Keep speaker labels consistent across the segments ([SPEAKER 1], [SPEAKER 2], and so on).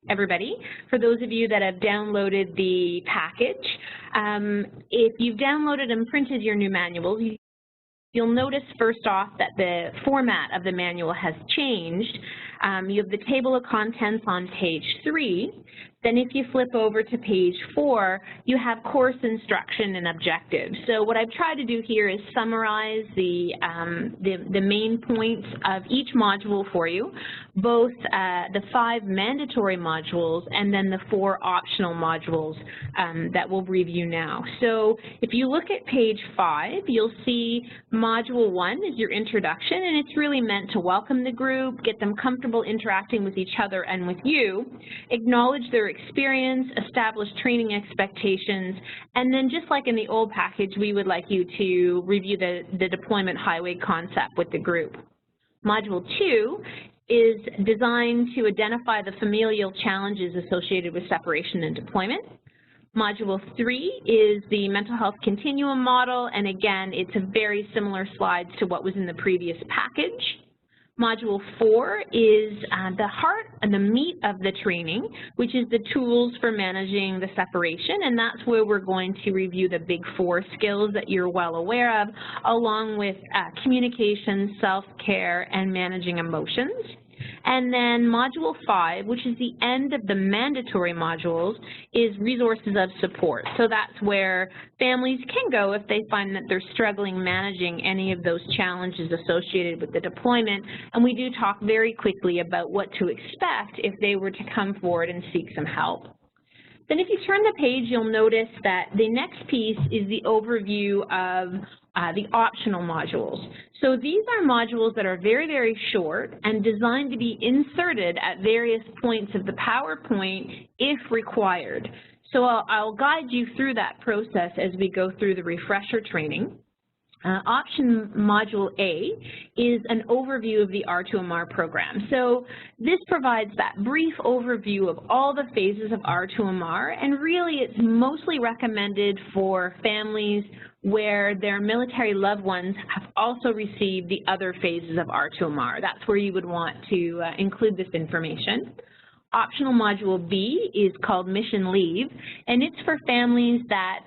[SPEAKER 1] everybody. For those of you that have downloaded the package, if you've downloaded and printed your new manuals, you'll notice first off that the format of the manual has changed. You have the table of contents on page 3. Then if you flip over to page 4, you have course instruction and objectives. So what I've tried to do here is summarize the main points of each module for you, both the 5 mandatory modules and then the 4 optional modules that we'll review now. So if you look at page 5, you'll see module 1 is your introduction, and it's really meant to welcome the group, get them comfortable interacting with each other and with you, acknowledge their experience, establish training expectations, and then just like in the old package, we would like you to review the deployment highway concept with the group. Module 2 is designed to identify the familial challenges associated with separation and deployment. Module 3 is the mental health continuum model, and again, it's a very similar slides to what was in the previous package. Module 4 is the heart and the meat of the training, which is the tools for managing the separation, and that's where we're going to review the big 4 skills that you're well aware of, along with communication, self-care, and managing emotions. And then Module 5, which is the end of the mandatory modules, is resources of support. So that's where families can go if they find that they're struggling managing any of those challenges associated with the deployment. And we do talk very quickly about what to expect if they were to come forward and seek some help. Then if you turn the page, you'll notice that the next piece is the overview of the optional modules. So these are modules that are very, very short and designed to be inserted at various points of the PowerPoint if required. So I'll guide you through that process as we go through the refresher training. Option Module A is an overview of the R2MR program. So this provides that brief overview of all the phases of R2MR, and really it's mostly recommended for families where their military loved ones have also received the other phases of R2MR. That's where you would want to include this information. Optional Module B is called Mission Leave, and it's for families that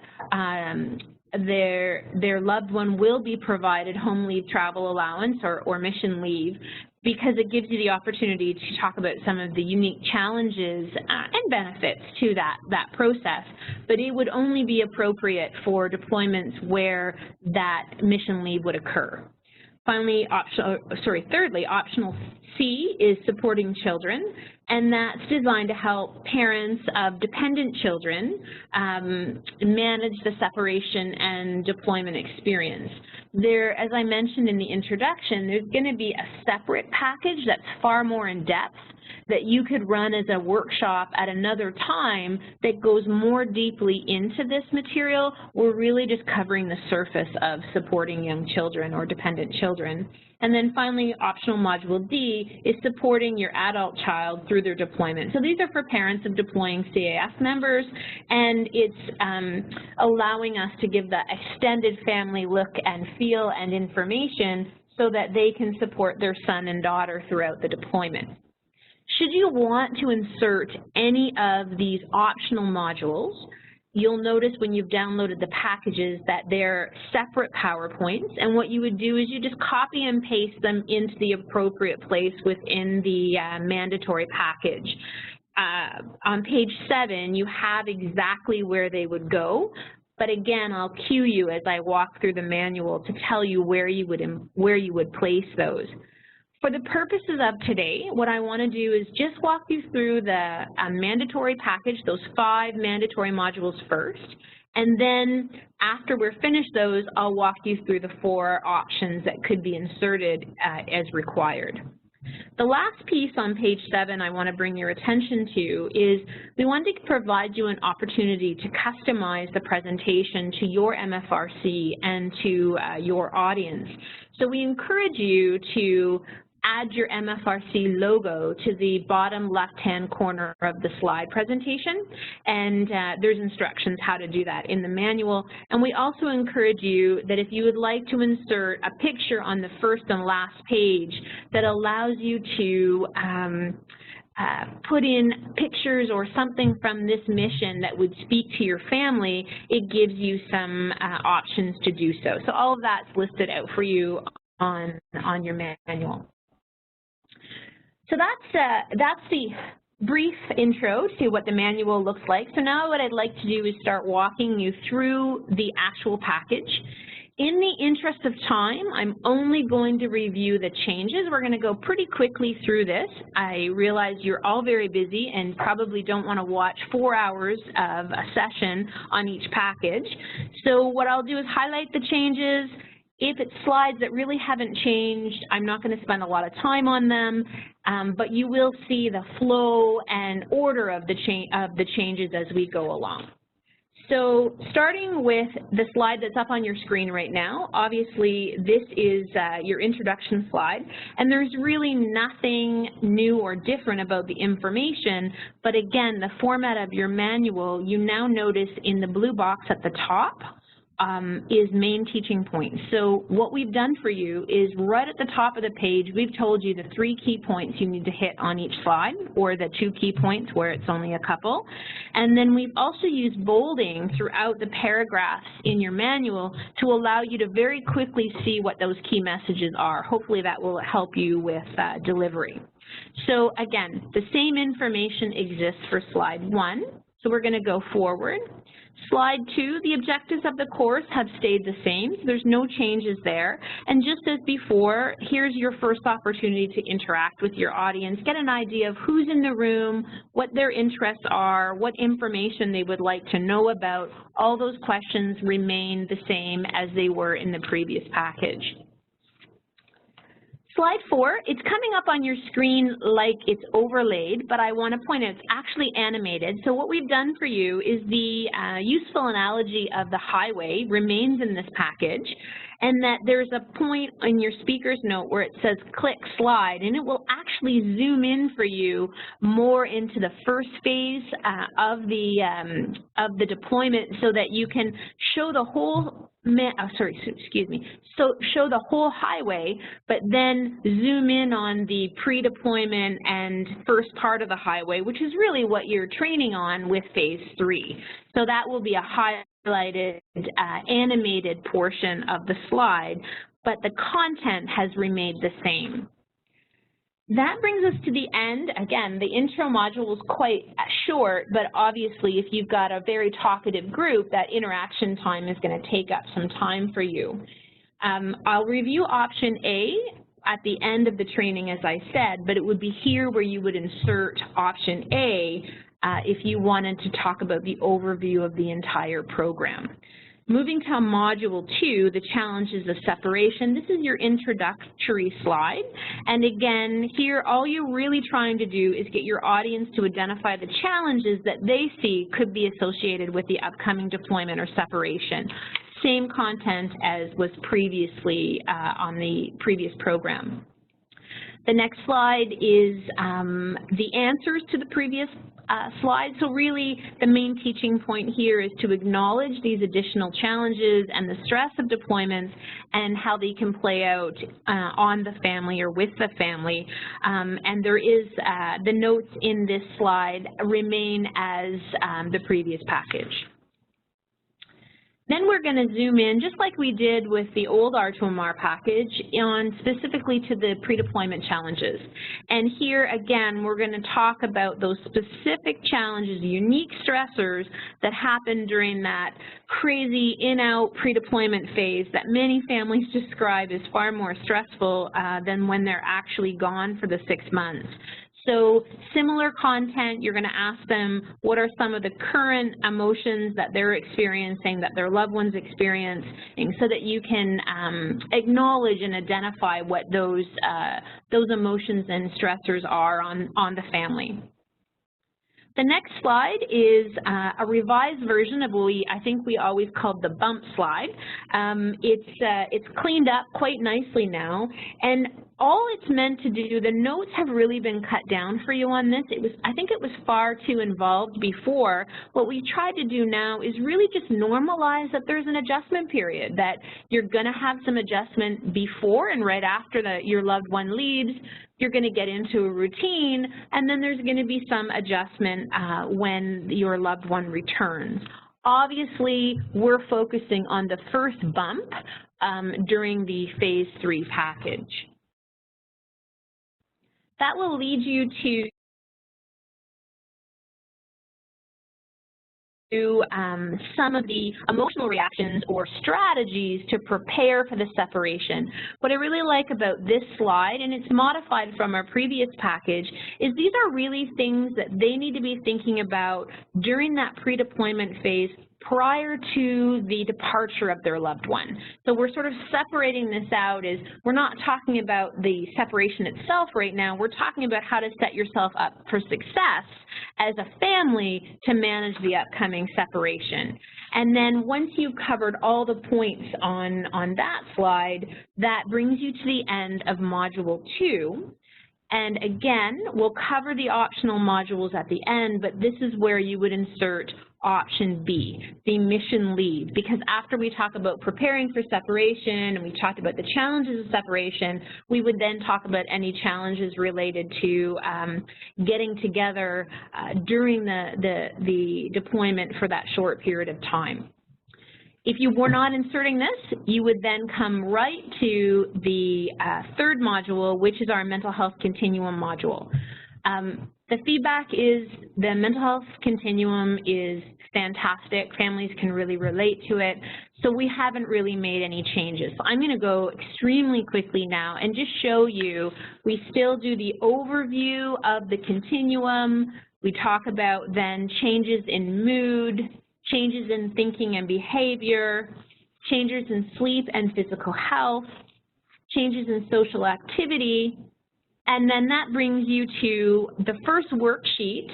[SPEAKER 1] their loved one will be provided home leave travel allowance or mission leave, because it gives you the opportunity to talk about some of the unique challenges and benefits to that process, but it would only be appropriate for deployments where that mission leave would occur. Finally, thirdly, Optional C is supporting children, and that's designed to help parents of dependent children manage the separation and deployment experience. There, as I mentioned in the introduction, there's going to be a separate package that's far more in depth that you could run as a workshop at another time that goes more deeply into this material. We're really just covering the surface of supporting young children or dependent children. And then finally, Optional Module D is supporting your adult child through their deployment. So these are for parents of deploying CAF members, and it's allowing us to give the extended family look and feel and information so that they can support their son and daughter throughout the deployment. Should you want to insert any of these optional modules, you'll notice when you've downloaded the packages that they're separate PowerPoints, and what you would do is you just copy and paste them into the appropriate place within the mandatory package. On page 7, you have exactly where they would go, but again, I'll cue you as I walk through the manual to tell you where you would place those. For the purposes of today, what I want to do is just walk you through the mandatory package, those 5 mandatory modules first, and then after we're finished those, I'll walk you through the 4 options that could be inserted as required. The last piece on page 7 I want to bring your attention to is we want to provide you an opportunity to customize the presentation to your MFRC and to your audience. So we encourage you to add your MFRC logo to the bottom left-hand corner of the slide presentation, and there's instructions how to do that in the manual. And we also encourage you that if you would like to insert a picture on the first and last page that allows you to put in pictures or something from this mission that would speak to your family, it gives you some options to do so. So all of that's listed out for you on your manual. So that's the brief intro to what the manual looks like. So now what I'd like to do is start walking you through the actual package. In the interest of time, I'm only going to review the changes. We're going to go pretty quickly through this. I realize you're all very busy and probably don't want to watch 4 hours of a session on each package. So what I'll do is highlight the changes. If it's slides that really haven't changed, I'm not going to spend a lot of time on them, but you will see the flow and order of the changes as we go along. So starting with the slide that's up on your screen right now, obviously this is your introduction slide, and there's really nothing new or different about the information, but again, the format of your manual, you now notice in the blue box at the top, is main teaching points. So what we've done for you is right at the top of the page, we've told you the 3 key points you need to hit on each slide, or the 2 key points where it's only a couple. And then we've also used bolding throughout the paragraphs in your manual to allow you to very quickly see what those key messages are. Hopefully that will help you with delivery. So again, the same information exists for slide 1. So we're going to go forward. Slide 2, the objectives of the course have stayed the same. So there's no changes there. And just as before, here's your first opportunity to interact with your audience, get an idea of who's in the room, what their interests are, what information they would like to know about. All those questions remain the same as they were in the previous package. Slide 4, it's coming up on your screen like it's overlaid, but I want to point out it's actually animated. So what we've done for you is the useful analogy of the highway remains in this package, and that there's a point in your speaker's note where it says click slide, and it will actually zoom in for you more into the first phase of the deployment so that you can show the whole show the whole highway, but then zoom in on the pre-deployment and first part of the highway, which is really what you're training on with phase 3. So that will be a highlighted, animated portion of the slide, but the content has remained the same. That brings us to the end. Again, the intro module was quite short, but obviously if you've got a very talkative group, that interaction time is going to take up some time for you. I'll review option A at the end of the training, as I said, but it would be here where you would insert option A if you wanted to talk about the overview of the entire program. Moving to module 2, the challenges of separation, this is your introductory slide. And again, here all you're really trying to do is get your audience to identify the challenges that they see could be associated with the upcoming deployment or separation. Same content as was previously on the previous program. The next slide is the answers to the previous slide. So really the main teaching point here is to acknowledge these additional challenges and the stress of deployments and how they can play out on the family or with the family. And there is the notes in this slide remain as the previous package. Then we're going to zoom in, just like we did with the old R2MR package, on specifically to the pre-deployment challenges. And here, again, we're going to talk about those specific challenges, unique stressors that happen during that crazy in-out pre-deployment phase that many families describe as far more stressful than when they're actually gone for the 6 months. So similar content, you're going to ask them what are some of the current emotions that they're experiencing, that their loved ones experience, so that you can acknowledge and identify what those emotions and stressors are on the family. The next slide is a revised version of what I think we always called the bump slide. It's cleaned up quite nicely now, and all it's meant to do, the notes have really been cut down for you on this. I think it was far too involved before. What we tried to do now is really just normalize that there's an adjustment period, that you're going to have some adjustment before and right after your loved one leaves. You're going to get into a routine, and then there's going to be some adjustment when your loved one returns. Obviously, we're focusing on the first bump during the Phase 3 package. That will lead you to some of the emotional reactions or strategies to prepare for the separation. What I really like about this slide, and it's modified from our previous package, is these are really things that they need to be thinking about during that pre-deployment phase prior to the departure of their loved one. So we're sort of separating this out as we're not talking about the separation itself right now, we're talking about how to set yourself up for success as a family to manage the upcoming separation. And then once you've covered all the points on that slide, that brings you to the end of Module 2. And again, we'll cover the optional modules at the end, but this is where you would insert option B, the mission lead, because after we talk about preparing for separation and we talked about the challenges of separation, we would then talk about any challenges related to getting together during the deployment for that short period of time. If you were not inserting this, you would then come right to the third module, which is our mental health continuum module. The feedback is the mental health continuum is fantastic. Families can really relate to it. So we haven't really made any changes. So I'm going to go extremely quickly now and just show you we still do the overview of the continuum. We talk about then changes in mood, changes in thinking and behavior, changes in sleep and physical health, changes in social activity, and then that brings you to the first worksheet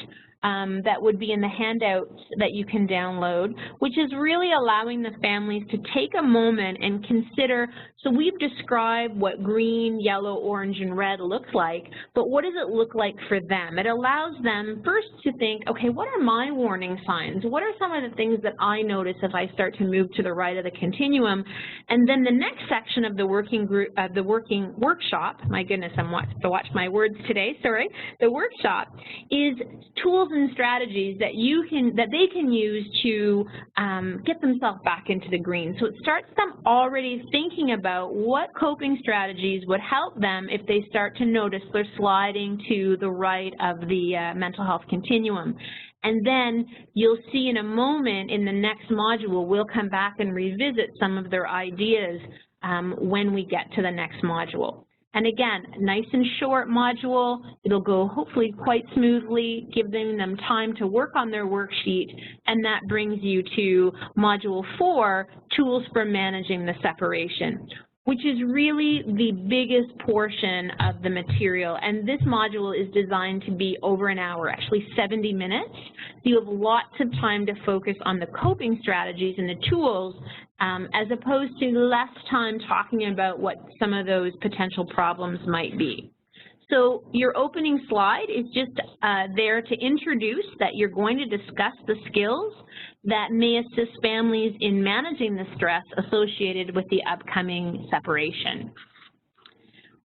[SPEAKER 1] that would be in the handouts that you can download, which is really allowing the families to take a moment and consider, so we've described what green, yellow, orange, and red looks like, but what does it look like for them? It allows them first to think, okay, what are my warning signs? What are some of the things that I notice if I start to move to the right of the continuum? And then the next section of the working group, the working workshop, my goodness, I'm to watch my words today, sorry, the workshop is tools and strategies that they can use to get themselves back into the green. So it starts them already thinking about what coping strategies would help them if they start to notice they're sliding to the right of the mental health continuum. And then you'll see in a moment in the next module, we'll come back and revisit some of their ideas when we get to the next module. And again, nice and short module. It'll go hopefully quite smoothly, giving them time to work on their worksheet, and that brings you to Module 4, Tools for Managing the Separation, which is really the biggest portion of the material. And this module is designed to be over an hour, actually 70 minutes. So you have lots of time to focus on the coping strategies and the tools as opposed to less time talking about what some of those potential problems might be. So your opening slide is just there to introduce that you're going to discuss the skills that may assist families in managing the stress associated with the upcoming separation.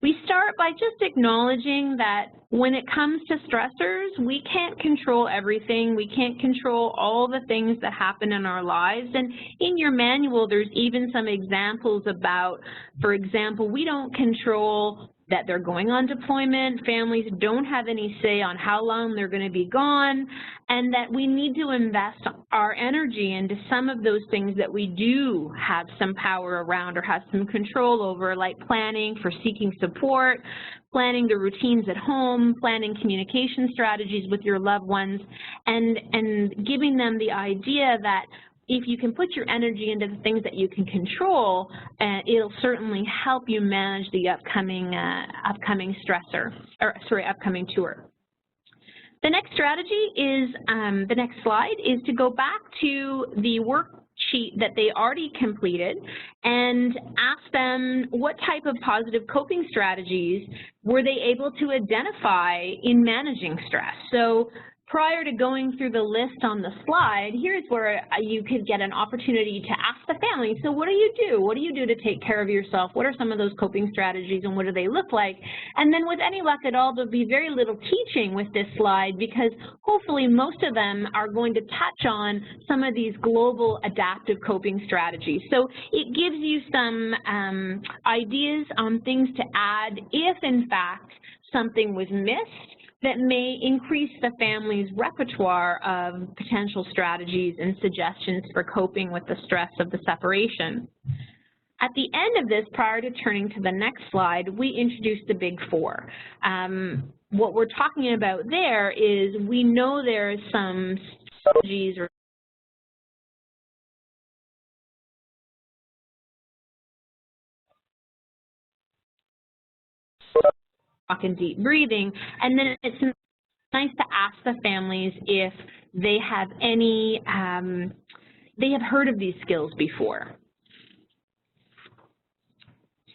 [SPEAKER 1] We start by just acknowledging that when it comes to stressors, we can't control everything. We can't control all the things that happen in our lives. And in your manual, there's even some examples about, for example, we don't control that they're going on deployment, families don't have any say on how long they're going to be gone, and that we need to invest our energy into some of those things that we do have some power around or have some control over, like planning for seeking support, planning the routines at home, planning communication strategies with your loved ones, and giving them the idea that if you can put your energy into the things that you can control, it'll certainly help you manage the upcoming upcoming tour. The next strategy is, the next slide is to go back to the worksheet worksheet that they already completed and ask them what type of positive coping strategies were they able to identify in managing stress. So prior to going through the list on the slide, here's where you could get an opportunity to ask the family, so what do you do? What do you do to take care of yourself? What are some of those coping strategies and what do they look like? And then with any luck at all, there'll be very little teaching with this slide because hopefully most of them are going to touch on some of these global adaptive coping strategies. So it gives you some ideas on things to add if in fact something was missed that may increase the family's repertoire of potential strategies and suggestions for coping with the stress of the separation. At the end of this, prior to turning to the next slide, we introduced the Big Four. What we're talking about there is we know there are some strategies or and deep breathing, and then it's nice to ask the families if they have any, they have heard of these skills before.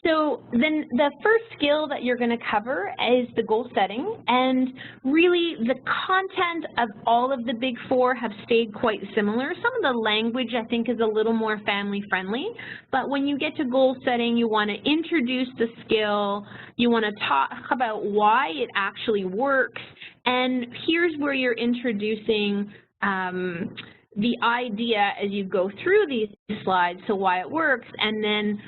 [SPEAKER 1] So then the first skill that you're going to cover is the goal setting, and really the content of all of the Big Four have stayed quite similar. Some of the language I think is a little more family friendly, but when you get to goal setting, you want to introduce the skill, you want to talk about why it actually works, and here's where you're introducing the idea as you go through these slides, so why it works, and then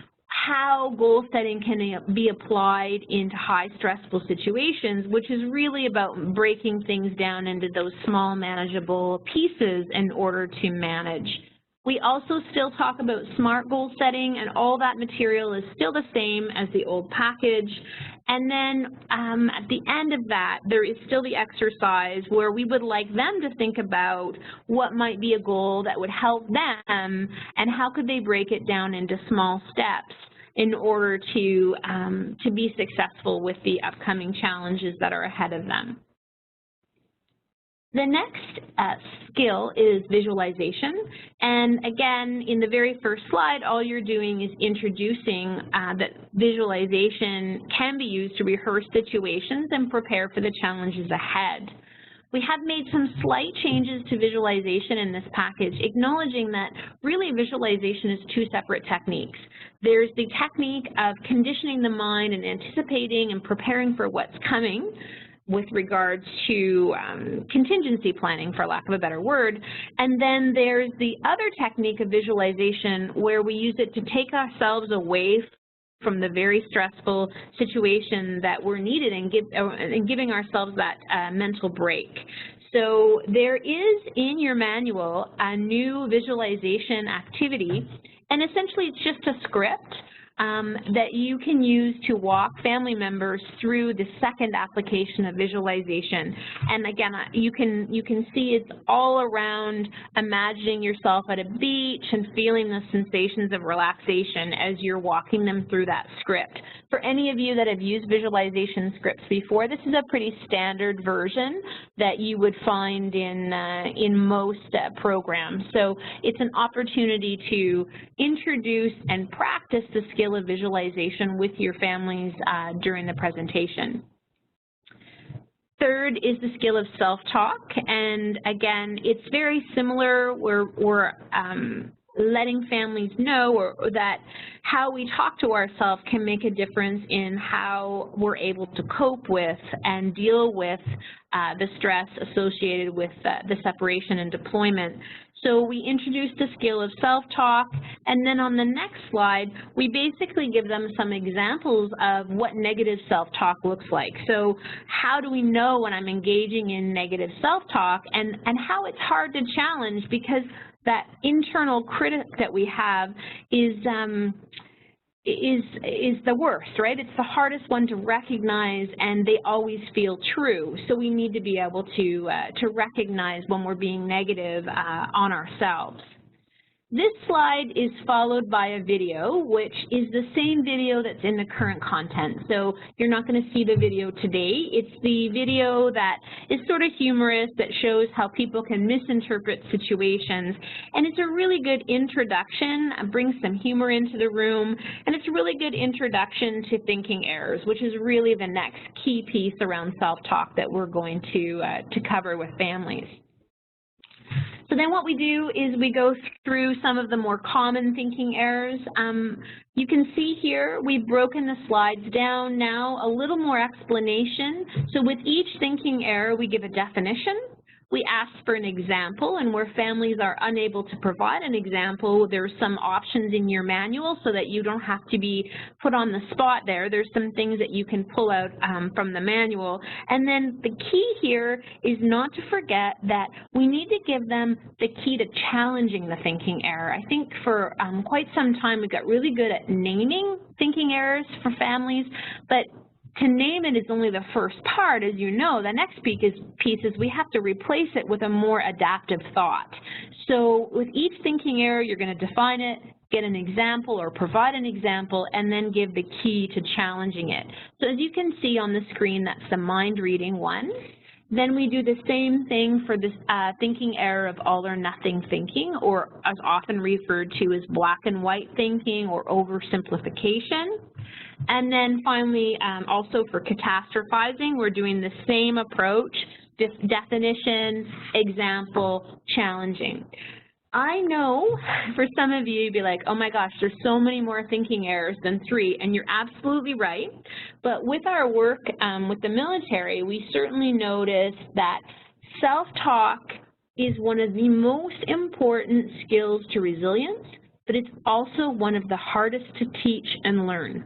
[SPEAKER 1] how goal setting can be applied into high stressful situations, which is really about breaking things down into those small manageable pieces in order to manage. We also still talk about SMART goal setting, and all that material is still the same as the old package. And then at the end of that, there is still the exercise where we would like them to think about what might be a goal that would help them and how could they break it down into small steps in order to be successful with the upcoming challenges that are ahead of them. The next skill is visualization, and again, in the very first slide, all you're doing is introducing that visualization can be used to rehearse situations and prepare for the challenges ahead. We have made some slight changes to visualization in this package, acknowledging that really visualization is two separate techniques. There's the technique of conditioning the mind and anticipating and preparing for what's coming, with regards to contingency planning, for lack of a better word. And then there's the other technique of visualization where we use it to take ourselves away from the very stressful situation that we're needed and giving ourselves that mental break. So there is in your manual a new visualization activity, and essentially it's just a script that you can use to walk family members through the second application of visualization. And again, you can see it's all around imagining yourself at a beach and feeling the sensations of relaxation as you're walking them through that script. For any of you that have used visualization scripts before, this is a pretty standard version that you would find in most programs. So it's an opportunity to introduce and practice the skill of visualization with your families during the presentation. Third is the skill of self-talk, and again, it's very similar. We're letting families know that how we talk to ourselves can make a difference in how we're able to cope with and deal with the stress associated with the separation and deployment. So we introduced the skill of self-talk, and then on the next slide, we basically give them some examples of what negative self-talk looks like. So how do we know when I'm engaging in negative self-talk, and how it's hard to challenge, because that internal critic that we have is the worst, right? It's the hardest one to recognize, and they always feel true. So we need to be able to recognize when we're being negative on ourselves. This slide is followed by a video, which is the same video that's in the current content. So you're not going to see the video today. It's the video that is sort of humorous, that shows how people can misinterpret situations. And it's a really good introduction, brings some humor into the room, and it's a really good introduction to thinking errors, which is really the next key piece around self-talk that we're going to cover with families. So then what we do is we go through some of the more common thinking errors. You can see here we've broken the slides down now, a little more explanation. So with each thinking error, we give a definition. We ask for an example, and where families are unable to provide an example, there's some options in your manual so that you don't have to be put on the spot there. There's some things that you can pull out from the manual. And then the key here is not to forget that we need to give them the key to challenging the thinking error. I think for quite some time we got really good at naming thinking errors for families, but to name it is only the first part, as you know. The next piece is we have to replace it with a more adaptive thought. So with each thinking error, you're going to define it, get an example or provide an example, and then give the key to challenging it. So as you can see on the screen, that's the mind reading one. Then we do the same thing for this thinking error of all or nothing thinking, or as often referred to as black and white thinking or oversimplification. And then finally, also for catastrophizing, we're doing the same approach, definition, example, challenging. I know for some of you, you'd be like, oh my gosh, there's so many more thinking errors than 3, and you're absolutely right. But with our work with the military, we certainly noticed that self-talk is one of the most important skills to resilience, but it's also one of the hardest to teach and learn.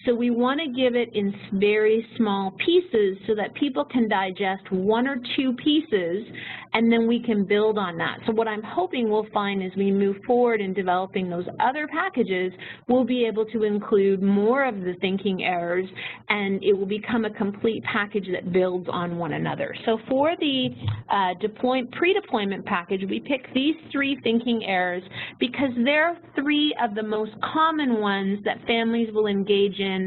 [SPEAKER 1] So we want to give it in very small pieces so that people can digest 1 or 2 pieces, and then we can build on that. So what I'm hoping we'll find as we move forward in developing those other packages, we'll be able to include more of the thinking errors, and it will become a complete package that builds on one another. So for the pre-deployment package, we pick these 3 thinking errors because they're 3 of the most common ones that families will engage in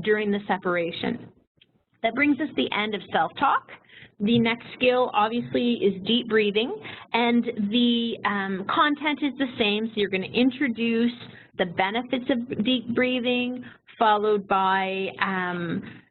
[SPEAKER 1] during the separation. That brings us to the end of self-talk. The next skill, obviously, is deep breathing, and the content is the same. So you're going to introduce the benefits of deep breathing, followed by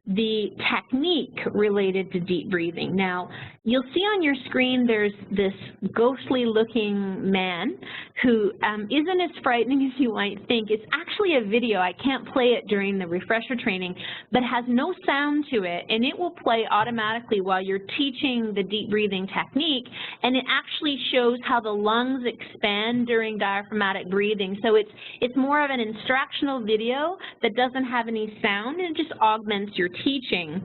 [SPEAKER 1] the technique related to deep breathing. Now, you'll see on your screen there's this ghostly-looking man who isn't as frightening as you might think. It's actually a video. I can't play it during the refresher training, but has no sound to it, and it will play automatically while you're teaching the deep breathing technique, and it actually shows how the lungs expand during diaphragmatic breathing. So it's more of an instructional video that doesn't have any sound, and it just augments your teaching.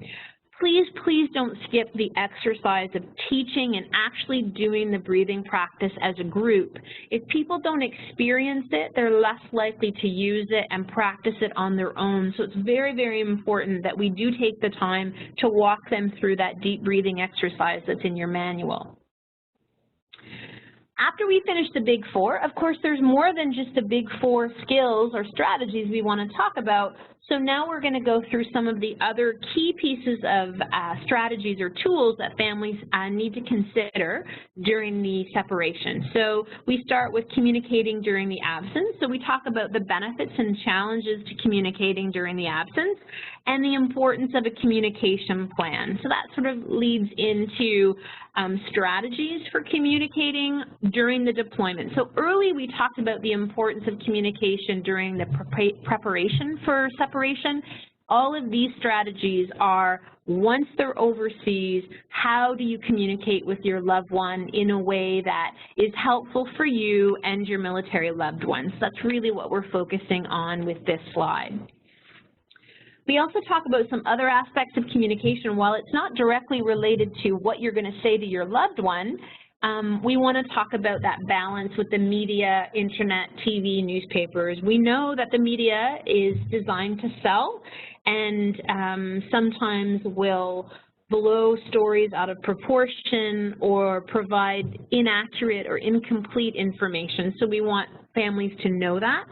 [SPEAKER 1] Please, please don't skip the exercise of teaching and actually doing the breathing practice as a group. If people don't experience it, they're less likely to use it and practice it on their own. So it's very, very important that we do take the time to walk them through that deep breathing exercise that's in your manual. After we finish the Big 4, of course, there's more than just the Big 4 skills or strategies we want to talk about. So now we're going to go through some of the other key pieces of strategies or tools that families need to consider during the separation. So we start with communicating during the absence. So we talk about the benefits and challenges to communicating during the absence and the importance of a communication plan. So that sort of leads into strategies for communicating during the deployment. So early we talked about the importance of communication during the preparation for separation. All of these strategies are, once they're overseas, how do you communicate with your loved one in a way that is helpful for you and your military loved ones? That's really what we're focusing on with this slide. We also talk about some other aspects of communication. While it's not directly related to what you're going to say to your loved one, we want to talk about that balance with the media, internet, TV, newspapers. We know that the media is designed to sell and sometimes will blow stories out of proportion or provide inaccurate or incomplete information. So we want families to know that.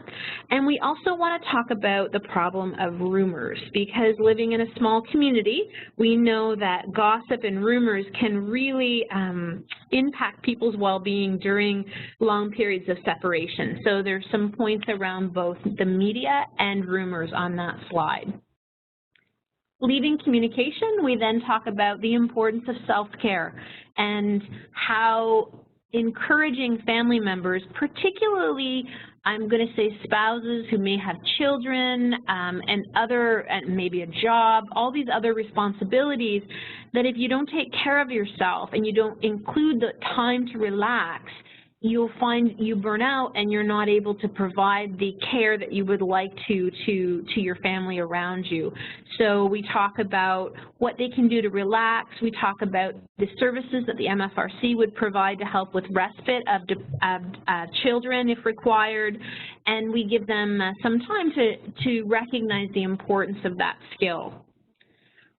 [SPEAKER 1] And we also want to talk about the problem of rumors, because living in a small community, we know that gossip and rumors can really impact people's well-being during long periods of separation. So there's some points around both the media and rumors on that slide. Leaving communication, we then talk about the importance of self-care and how encouraging family members, particularly I'm going to say spouses who may have children and maybe a job, all these other responsibilities, that if you don't take care of yourself and you don't include the time to relax, you'll find you burn out and you're not able to provide the care that you would like to your family around you. So we talk about what they can do to relax. We talk about the services that the MFRC would provide to help with respite of children if required, and we give them some time to recognize the importance of that skill.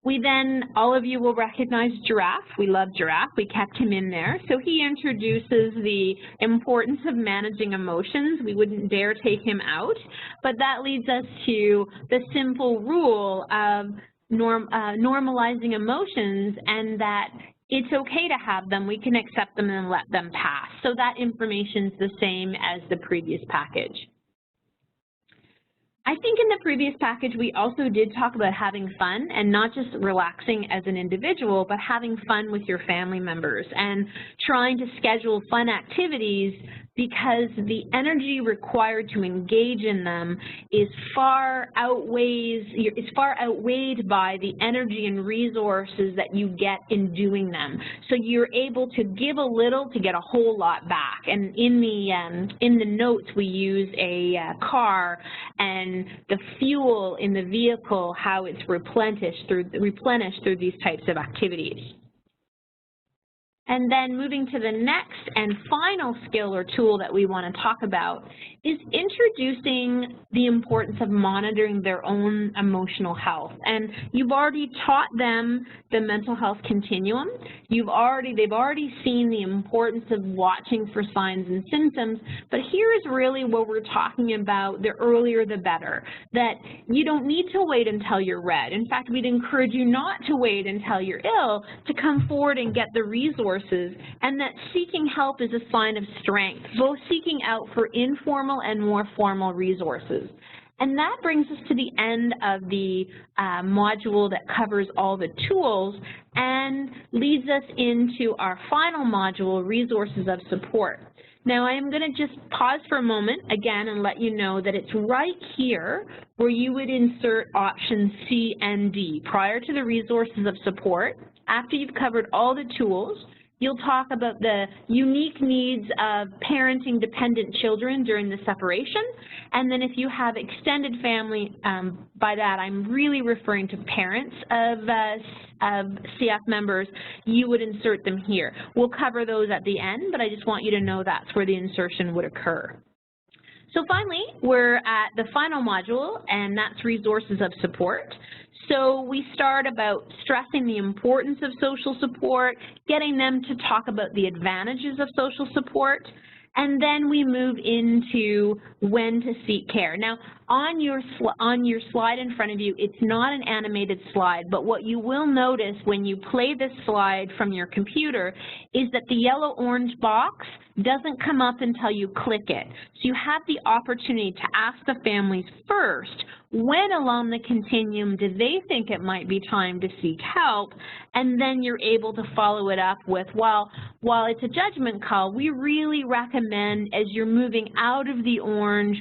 [SPEAKER 1] We then, all of you will recognize Giraffe. We love Giraffe. We kept him in there. So he introduces the importance of managing emotions. We wouldn't dare take him out. But that leads us to the simple rule of normalizing emotions, and that it's okay to have them. We can accept them and let them pass. So that information's the same as the previous package. I think in the previous package we also did talk about having fun, and not just relaxing as an individual, but having fun with your family members and trying to schedule fun activities, because the energy required to engage in them is far outweighed by the energy and resources that you get in doing them. So you're able to give a little to get a whole lot back. And in the notes we use a car and the fuel in the vehicle, how it's replenished through these types of activities. And then moving to the next and final skill or tool that we want to talk about is introducing the importance of monitoring their own emotional health. And you've already taught them the mental health continuum. They've already seen the importance of watching for signs and symptoms, but here is really what we're talking about, the earlier the better, that you don't need to wait until you're red. In fact, we'd encourage you not to wait until you're ill to come forward and get the resources, and that seeking help is a sign of strength, both seeking out for informal and more formal resources. And that brings us to the end of the module that covers all the tools and leads us into our final module, resources of support. Now I am going to just pause for a moment again and let you know that it's right here where you would insert options C and D. Prior to the resources of support, after you've covered all the tools, you'll talk about the unique needs of parenting dependent children during the separation. And then if you have extended family, by that I'm really referring to parents of CF members, you would insert them here. We'll cover those at the end, but I just want you to know that's where the insertion would occur. So finally, we're at the final module, and that's resources of support. So we start about stressing the importance of social support, getting them to talk about the advantages of social support, and then we move into when to seek care. Now, on your slide in front of you, it's not an animated slide, but what you will notice when you play this slide from your computer is that the yellow-orange box doesn't come up until you click it. So you have the opportunity to ask the families first, when along the continuum do they think it might be time to seek help, and then you're able to follow it up with, well, while it's a judgment call, we really recommend as you're moving out of the orange,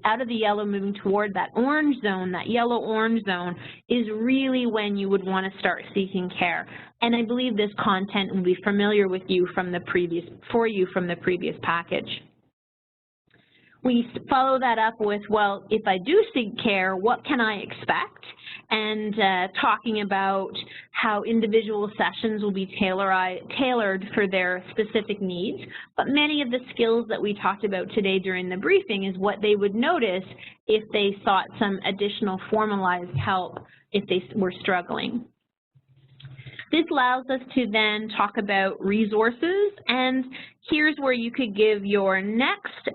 [SPEAKER 1] out of the yellow, moving toward that orange zone, that yellow-orange zone is really when you would want to start seeking care. And I believe this content will be familiar with you from the previous package. We follow that up with, well, if I do seek care, what can I expect? And talking about how individual sessions will be tailored for their specific needs. But many of the skills that we talked about today during the briefing is what they would notice if they sought some additional formalized help if they were struggling. This allows us to then talk about resources, and here's where you could give your next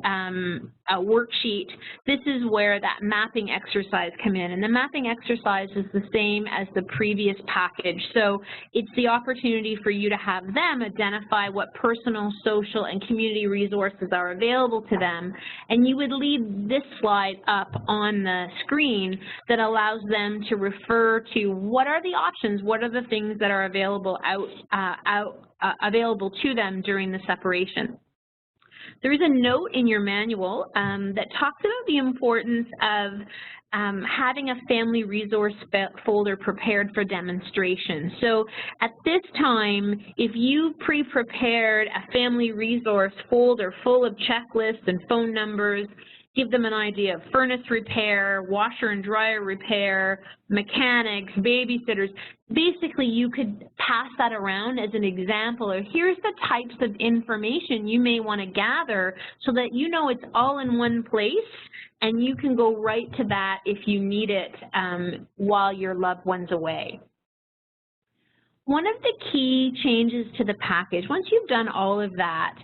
[SPEAKER 1] worksheet. This is where that mapping exercise come in, and the mapping exercise is the same as the previous package. So it's the opportunity for you to have them identify what personal, social, and community resources are available to them, and you would leave this slide up on the screen that allows them to refer to what are the options, what are the things that are available available to them during the separation. There is a note in your manual that talks about the importance of having a family resource folder prepared for demonstration. So at this time, if you pre-prepared a family resource folder full of checklists and phone numbers, give them an idea of furnace repair, washer and dryer repair, mechanics, babysitters. Basically, you could pass that around as an example, or here's the types of information you may want to gather so that you know it's all in one place and you can go right to that if you need it while your loved one's away. One of the key changes to the package, once you've done all of that,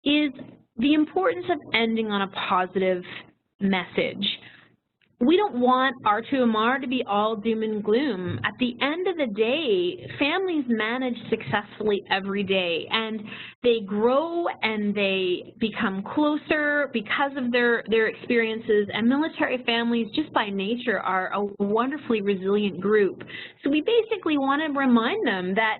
[SPEAKER 1] is the importance of ending on a positive message. We don't want R2MR to be all doom and gloom. At the end of the day, families manage successfully every day, and they grow and they become closer because of their experiences, and military families just by nature are a wonderfully resilient group. So we basically want to remind them that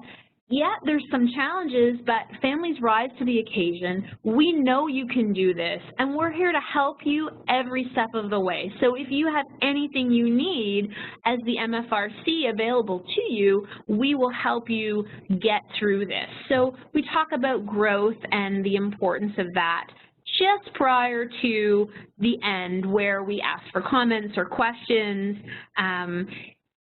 [SPEAKER 1] yeah, there's some challenges, but families rise to the occasion. We know you can do this, and we're here to help you every step of the way. So if you have anything you need as the MFRC available to you, we will help you get through this. So we talk about growth and the importance of that just prior to the end, where we ask for comments or questions.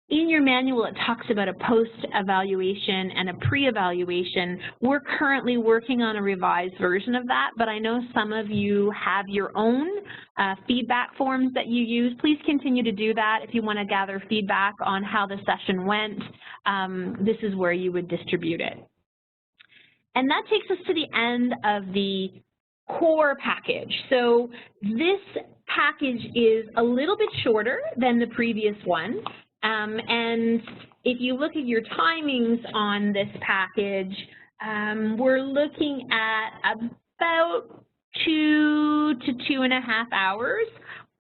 [SPEAKER 1] In your manual, it talks about a post-evaluation and a pre-evaluation. We're currently working on a revised version of that, but I know some of you have your own feedback forms that you use. Please continue to do that if you want to gather feedback on how the session went. This is where you would distribute it. And that takes us to the end of the core package. So this package is a little bit shorter than the previous one. And if you look at your timings on this package, we're looking at about 2 to 2.5 hours.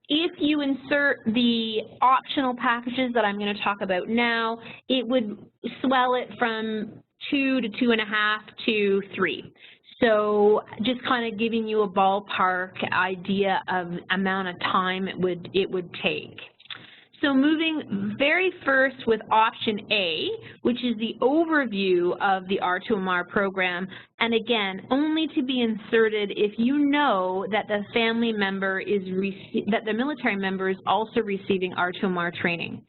[SPEAKER 1] If you insert the optional packages that I'm going to talk about now, it would swell it from 2 to 2.5 to 3. So just kind of giving you a ballpark idea of amount of time it would take. So moving very first with option A, which is the overview of the R2MR program, and again, only to be inserted if you know that the family member that the military member is also receiving R2MR training.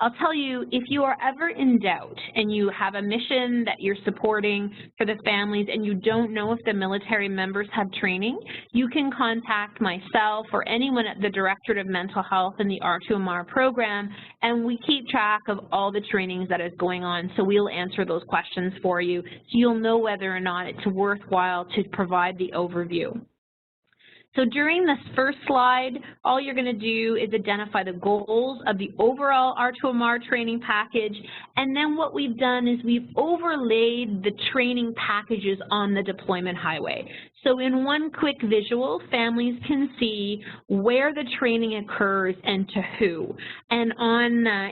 [SPEAKER 1] I'll tell you, if you are ever in doubt and you have a mission that you're supporting for the families and you don't know if the military members have training, you can contact myself or anyone at the Directorate of Mental Health in the R2MR program, and we keep track of all the trainings that is going on, so we'll answer those questions for you so you'll know whether or not it's worthwhile to provide the overview. So during this first slide, all you're going to do is identify the goals of the overall R2MR training package, and then what we've done is we've overlaid the training packages on the deployment highway. So in one quick visual, families can see where the training occurs and to who. And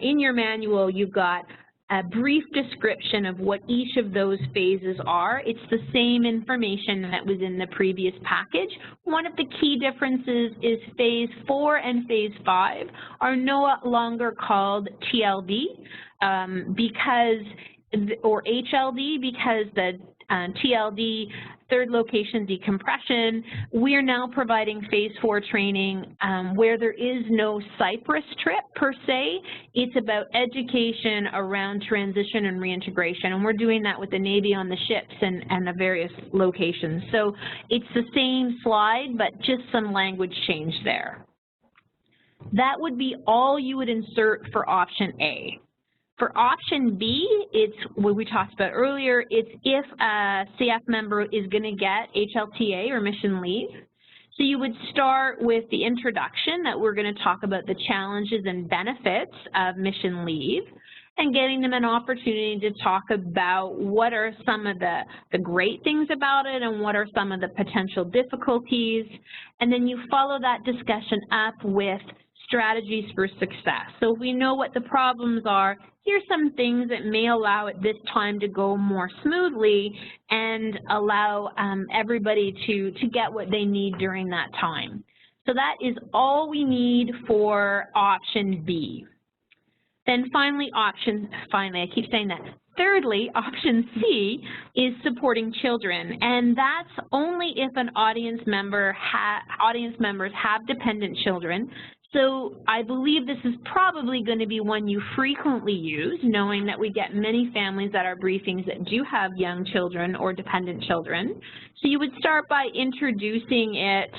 [SPEAKER 1] in your manual, you've got a brief description of what each of those phases are. It's the same information that was in the previous package. One of the key differences is phase 4 and phase 5 are no longer called TLD or HLD, because the TLD, third location decompression, we are now providing phase 4 training where there is no Cyprus trip per se. It's about education around transition and reintegration, and we're doing that with the Navy on the ships and the various locations. So it's the same slide, but just some language change there. That would be all you would insert for option A. For option B, it's what we talked about earlier. It's if a CF member is going to get HLTA or mission leave. So you would start with the introduction that we're going to talk about the challenges and benefits of mission leave and getting them an opportunity to talk about what are some of the great things about it and what are some of the potential difficulties. And then you follow that discussion up with strategies for success. So if we know what the problems are, here's some things that may allow it this time to go more smoothly and allow everybody to get what they need during that time. So that is all we need for option B. Then finally, I keep saying that. Thirdly, option C is supporting children, and that's only if an audience members have dependent children. So I believe this is probably going to be one you frequently use, knowing that we get many families at our briefings that do have young children or dependent children. So you would start by introducing it,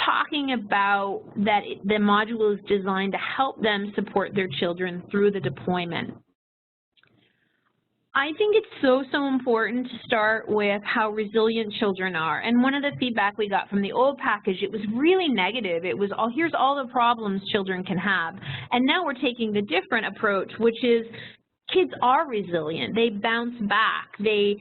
[SPEAKER 1] talking about that the module is designed to help them support their children through the deployment. I think it's so important to start with how resilient children are. And one of the feedback we got from the old package, it was really negative. It was, oh, here's all the problems children can have. And now we're taking the different approach, which is kids are resilient. They bounce back. They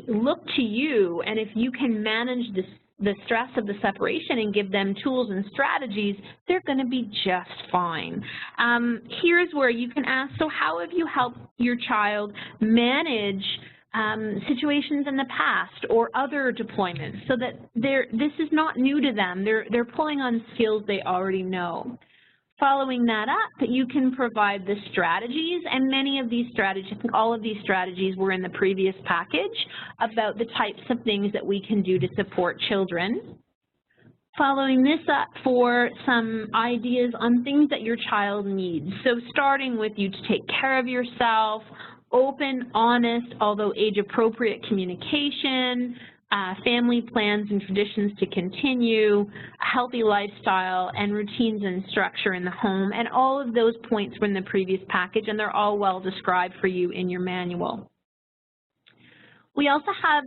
[SPEAKER 1] look to you, and if you can manage the stress of the separation and give them tools and strategies, they're going to be just fine. Here's where you can ask, so how have you helped your child manage situations in the past or other deployments so that this is not new to them. They're pulling on skills they already know. Following that up, you can provide the strategies, and many of these strategies, I think all of these strategies were in the previous package about the types of things that we can do to support children. Following this up for some ideas on things that your child needs. So starting with you to take care of yourself, open, honest, although age-appropriate communication, family plans and traditions to continue, a healthy lifestyle, and routines and structure in the home, and all of those points were in the previous package, and they're all well described for you in your manual. We also have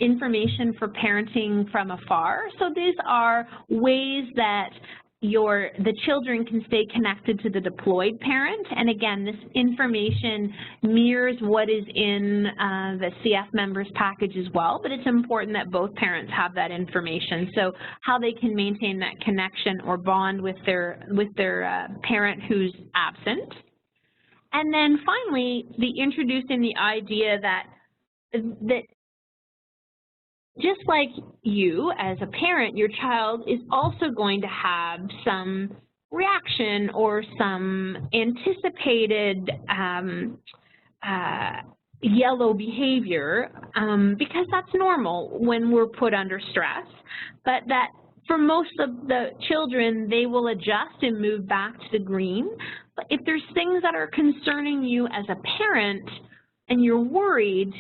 [SPEAKER 1] information for parenting from afar. So these are ways that the children can stay connected to the deployed parent. And again, this information mirrors what is in the CF members package as well, but it's important that both parents have that information. So how they can maintain that connection or bond with their parent who's absent. And then finally, introducing the idea that just like you as a parent, your child is also going to have some reaction or some anticipated yellow behavior because that's normal when we're put under stress, but that for most of the children, they will adjust and move back to the green. But if there's things that are concerning you as a parent and you're worried,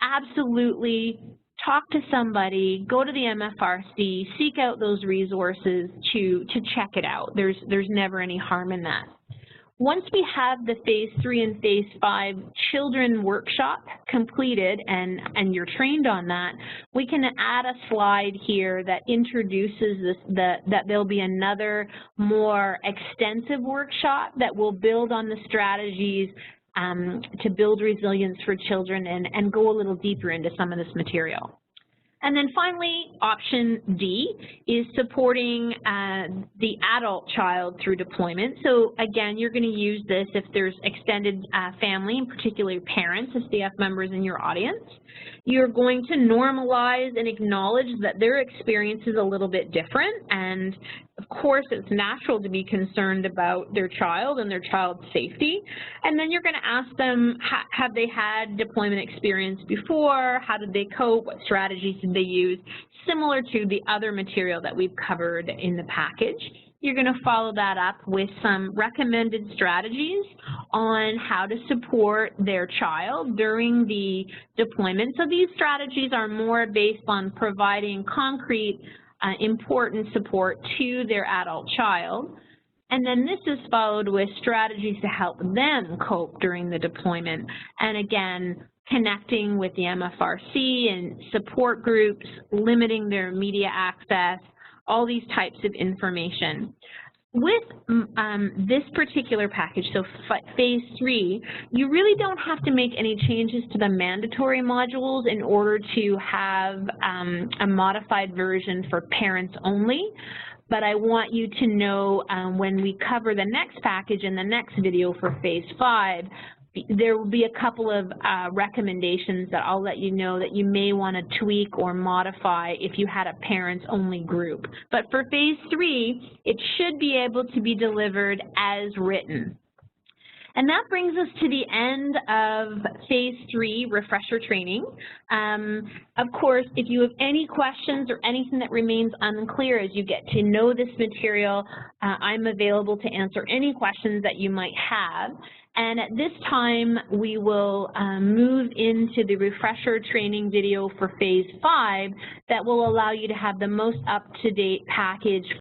[SPEAKER 1] absolutely talk to somebody, go to the MFRC, seek out those resources to check it out. There's never any harm in that. Once we have the Phase 3 and Phase 5 children workshop completed and you're trained on that, we can add a slide here that introduces that there'll be another more extensive workshop that will build on the strategies to build resilience for children and go a little deeper into some of this material. And then finally, option D is supporting the adult child through deployment. So again, you're going to use this if there's extended family, and particularly parents as CF members in your audience. You're going to normalize and acknowledge that their experience is a little bit different, and of course it's natural to be concerned about their child and their child's safety. And then you're going to ask them, have they had deployment experience before? How did they cope? What strategies did they use? Similar to the other material that we've covered in the package. You're going to follow that up with some recommended strategies on how to support their child during the deployment. So these strategies are more based on providing concrete, important support to their adult child. And then this is followed with strategies to help them cope during the deployment. And again, connecting with the MFRC and support groups, limiting their media access, all these types of information. With this particular package, so phase 3, you really don't have to make any changes to the mandatory modules in order to have a modified version for parents only. But I want you to know when we cover the next package in the next video for phase 5, there will be a couple of recommendations that I'll let you know that you may want to tweak or modify if you had a parents-only group. But for phase 3, it should be able to be delivered as written. And that brings us to the end of phase 3 refresher training. Of course, if you have any questions or anything that remains unclear as you get to know this material, I'm available to answer any questions that you might have. And at this time, we will move into the refresher training video for phase 5 that will allow you to have the most up-to-date package